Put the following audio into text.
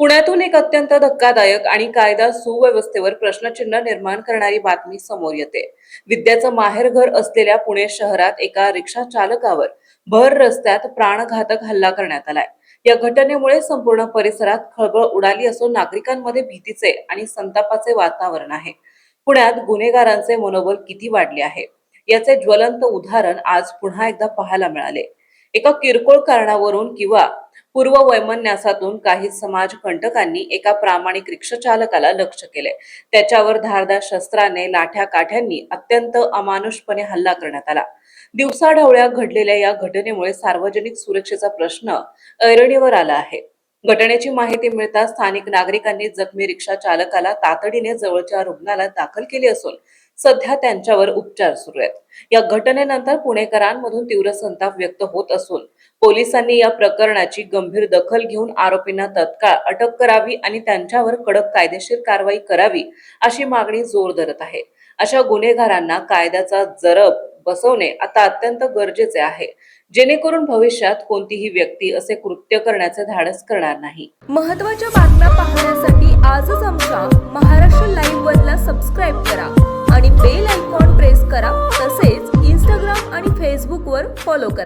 पुण्यातून एक अत्यंत धक्कादायक आणि कायदा सुव्यवस्थेवर प्रश्नचिन्ह निर्माण करणारी बातमी समोर येते. विद्याचं माहेरघर असलेल्या पुणे शहरात एका रिक्षा चालकावर भर रस्त्यात प्राणघातक हल्ला करण्यात आलाय. या घटनेमुळे संपूर्ण परिसरात खळबळ उडाली असून नागरिकांमध्ये भीतीचे आणि संतापाचे वातावरण आहे. पुण्यात गुन्हेगारांचे मनोबल किती वाढले आहे याचे ज्वलंत उदाहरण आज पुन्हा एकदा पाहायला मिळाले. एका किरकोळ कारणावरून किंवा पूर्ववैमनस्यातून काही समाजकंटकांनी एका प्रामाणिक रिक्षा चालकाला लक्ष्य केले. त्याच्यावर धारदार शस्त्राने, लाठ्या काठ्यांनी अत्यंत अमानुषपणे हल्ला करण्यात आला. दिवसाढवळ्या घडलेल्या या घटनेमुळे सार्वजनिक सुरक्षेचा प्रश्न ऐरणीवर आला आहे. घटनेची माहिती मिळताच स्थानिक नागरिकांनी जखमी रिक्षा चालकाला तातडीने जवळच्या रुग्णालयात दाखल केले असून सध्या त्यांच्यावर उपचार सुरू आहेत. या घटनेनंतर पुणेकरांमधून तीव्र संताप व्यक्त होत असून पोलिसांनी या प्रकरणाची गंभीर दखल घेऊन आरोपींना तत्काळ अटक करावी आणि त्यांच्यावर कडक कायदेशीर कारवाई करावी अशी मागणी जोर धरत आहे. अशा गुन्हेगारांना कायद्याचा जरब बसवणे आता अत्यंत गरजेचे आहे, जेणेकरून भविष्यात कोणतीही व्यक्ती असे कृत्य करण्याचे धाडस करणार नाही. महत्त्वाच्या बातम्या पाहण्यासाठी आजच आमच्या महाराष्ट्र लाईव्ह वरला सबस्क्राईब करा आणि बेल आयकॉन प्रेस करा. तसेच इंस्टाग्राम आणि फेसबुकवर फॉलो करा.